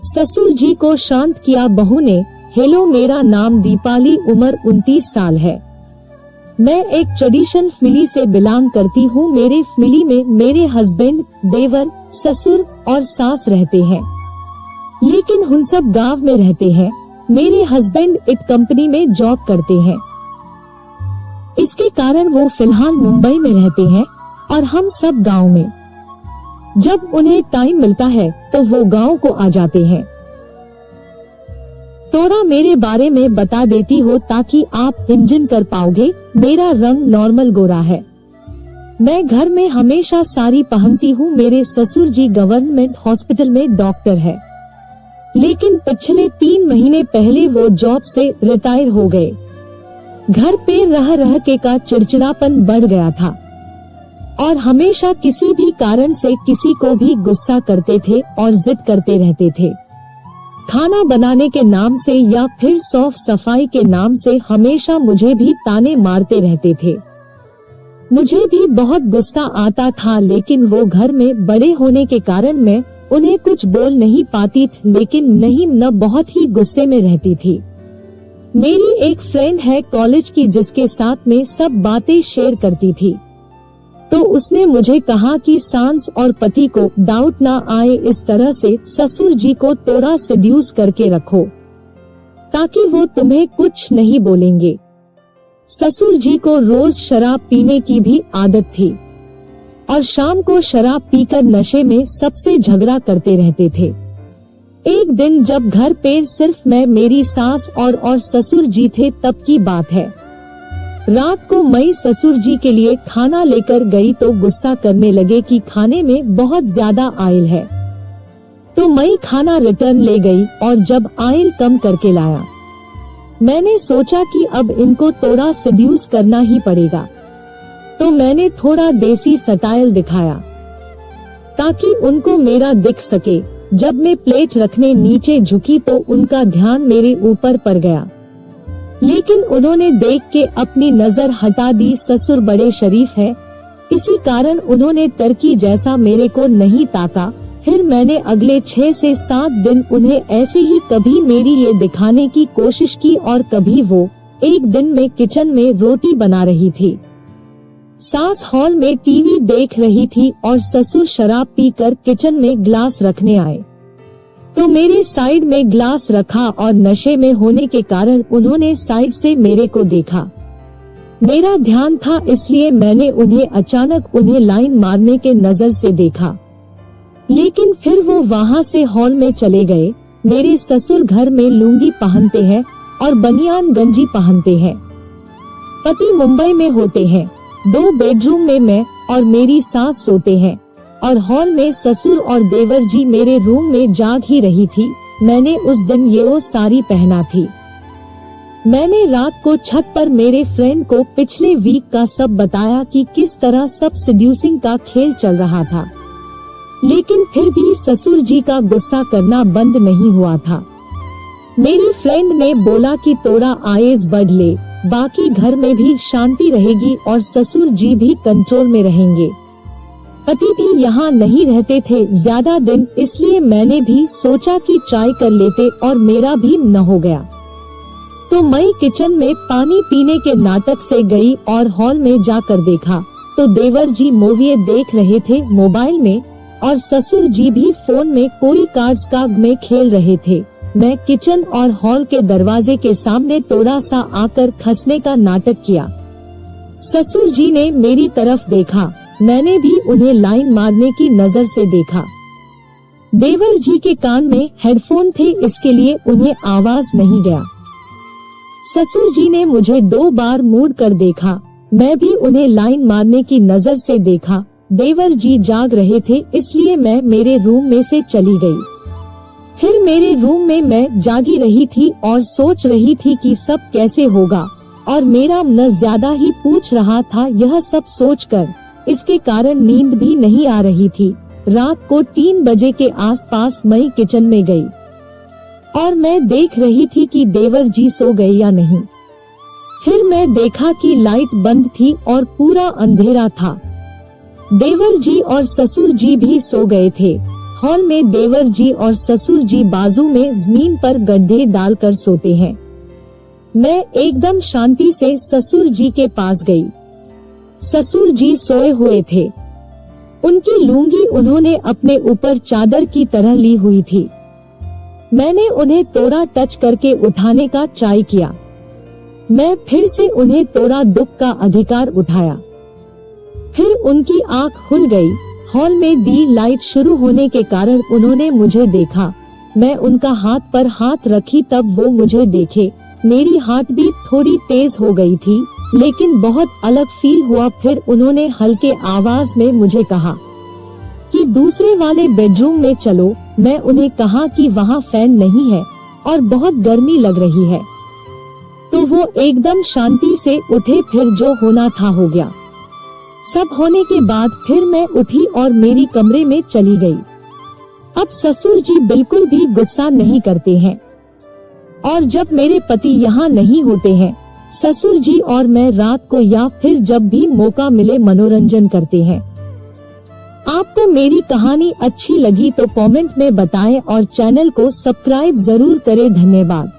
ससुर जी को शांत किया बहू ने। हेलो, मेरा नाम दीपाली, उम्र 29 साल है। मैं एक ट्रेडिशन फैमिली से बिलोंग करती हूँ। मेरे फैमिली में मेरे हस्बैंड, देवर, ससुर और सास रहते हैं, लेकिन हम सब गांव में रहते हैं। मेरे हस्बैंड एक कंपनी में जॉब करते हैं, इसके कारण वो फिलहाल मुंबई में रहते हैं और हम सब गांव में। जब उन्हें टाइम मिलता है तो वो गांव को आ जाते हैं। थोड़ा मेरे बारे में बता देती हो ताकि आप इमेजिन कर पाओगे। मेरा रंग नॉर्मल गोरा है। मैं घर में हमेशा साड़ी पहनती हूँ। मेरे ससुर जी गवर्नमेंट हॉस्पिटल में डॉक्टर है, लेकिन पिछले 3 महीने पहले वो जॉब से रिटायर हो गए। घर पे रह रह के का चिड़चिड़ापन बढ़ गया था और हमेशा किसी भी कारण से किसी को भी गुस्सा करते थे और जिद करते रहते थे। खाना बनाने के नाम से या फिर साफ सफाई के नाम से हमेशा मुझे भी ताने मारते रहते थे। मुझे भी बहुत गुस्सा आता था, लेकिन वो घर में बड़े होने के कारण मैं उन्हें कुछ बोल नहीं पाती थी, लेकिन नहीं न बहुत ही गुस्से में रहती थी। मेरी एक फ्रेंड है कॉलेज की, जिसके साथ में सब बातें शेयर करती थी, तो उसने मुझे कहा कि सास और पति को डाउट ना आए, इस तरह से ससुर जी को थोड़ा सेड्यूस करके रखो ताकि वो तुम्हें कुछ नहीं बोलेंगे। ससुर जी को रोज शराब पीने की भी आदत थी और शाम को शराब पीकर नशे में सबसे झगड़ा करते रहते थे। एक दिन जब घर पे सिर्फ मैं, मेरी सास और ससुर जी थे, तब की बात है। रात को मैं ससुर जी के लिए खाना लेकर गई तो गुस्सा करने लगे कि खाने में बहुत ज्यादा ऑयल है, तो मैं खाना रिटर्न ले गई और जब ऑयल कम करके लाया, मैंने सोचा कि अब इनको थोड़ा सेड्यूस करना ही पड़ेगा, तो मैंने थोड़ा देसी स्टाइल दिखाया ताकि उनको मेरा दिख सके। जब मैं प्लेट रखने नीचे झुकी तो उनका ध्यान मेरे ऊपर पड़ गया, लेकिन उन्होंने देख के अपनी नजर हटा दी। ससुर बड़े शरीफ है, इसी कारण उन्होंने तरकी जैसा मेरे को नहीं ताका। फिर मैंने अगले 6 से 7 दिन उन्हें ऐसे ही कभी मेरी ये दिखाने की कोशिश की और कभी वो। एक दिन मैं किचन में रोटी बना रही थी, सास हॉल में टीवी देख रही थी और ससुर शराब पीकर किचन में ग्लास रखने आए, तो मेरे साइड में ग्लास रखा और नशे में होने के कारण उन्होंने साइड से मेरे को देखा। मेरा ध्यान था, इसलिए मैंने उन्हें लाइन मारने के नजर से देखा, लेकिन फिर वो वहाँ से हॉल में चले गए। मेरे ससुर घर में लुंगी पहनते हैं और बनियान गंजी पहनते हैं। पति मुंबई में होते हैं। 2 बेडरूम में मैं और मेरी सास सोते हैं और हॉल में ससुर और देवर जी मेरे रूम में जाग ही रही थी। मैंने उस दिन ये साड़ी पहना थी। मैंने रात को छत पर मेरे फ्रेंड को पिछले वीक का सब बताया कि किस तरह सब सेड्यूसिंग का खेल चल रहा था, लेकिन फिर भी ससुर जी का गुस्सा करना बंद नहीं हुआ था। मेरी फ्रेंड ने बोला कि थोड़ा आइज बढ़ ले, बाकी घर में भी शांति रहेगी और ससुर जी भी कंट्रोल में रहेंगे। पति भी यहाँ नहीं रहते थे ज्यादा दिन, इसलिए मैंने भी सोचा कि ट्राई कर लेते और मेरा भी न हो गया। तो मैं किचन में पानी पीने के नाटक से गई और हॉल में जाकर देखा तो देवर जी मूवी देख रहे थे मोबाइल में और ससुर जी भी फोन में कोई कार्ड्स का में खेल रहे थे। मैं किचन और हॉल के दरवाजे के सामने थोड़ा सा आकर खसने का नाटक किया। ससुर जी ने मेरी तरफ देखा, मैंने भी उन्हें लाइन मारने की नजर से देखा। देवर जी के कान में हेडफोन थे, इसके लिए उन्हें आवाज नहीं गया। ससुर जी ने मुझे 2 बार मुड़ कर देखा, मैं भी उन्हें लाइन मारने की नजर से देखा। देवर जी जाग रहे थे, इसलिए मैं मेरे रूम में से चली गई। फिर मेरे रूम में मैं जागी रही थी और सोच रही थी कि सब कैसे होगा, और मेरा मन ज्यादा ही पूछ रहा था यह सब सोचकर। इसके कारण नींद भी नहीं आ रही थी। रात को 3 बजे के आसपास मैं किचन में गई और मैं देख रही थी कि देवर जी सो गए या नहीं। फिर मैं देखा कि लाइट बंद थी और पूरा अंधेरा था। देवर जी और ससुर जी भी सो गए थे। हॉल में देवर जी और ससुर जी बाजू में जमीन पर गड्ढे डालकर सोते हैं। मैं एकदम शांति से ससुर जी के पास गई। ससुर जी सोए हुए थे। उनकी लुंगी उन्होंने अपने ऊपर चादर की तरह ली हुई थी। मैंने उन्हें थोड़ा टच करके उठाने का ट्राई किया। मैं फिर से उन्हें थोड़ा दुख का अधिकार उठाया। फिर उनकी आंख खुल गई। हॉल में दी लाइट शुरू होने के कारण उन्होंने मुझे देखा। मैं उनका हाथ पर हाथ रखी तब वो मुझे देखे। मेरी हार्ट बीट थोड़ी तेज हो गई थी, लेकिन बहुत अलग फील हुआ। फिर उन्होंने हल्के आवाज में मुझे कहा कि दूसरे वाले बेडरूम में चलो। मैं उन्हें कहा कि वहाँ फैन नहीं है और बहुत गर्मी लग रही है, तो वो एकदम शांति से उठे। फिर जो होना था हो गया। सब होने के बाद फिर मैं उठी और मेरी कमरे में चली गई। अब ससुर जी बिल्कुल भी गुस्सा नहीं करते हैं, और जब मेरे पति यहाँ नहीं होते हैं, ससुर जी और मैं रात को या फिर जब भी मौका मिले मनोरंजन करते हैं। आपको मेरी कहानी अच्छी लगी तो कमेंट में बताएं और चैनल को सब्सक्राइब जरूर करें। धन्यवाद।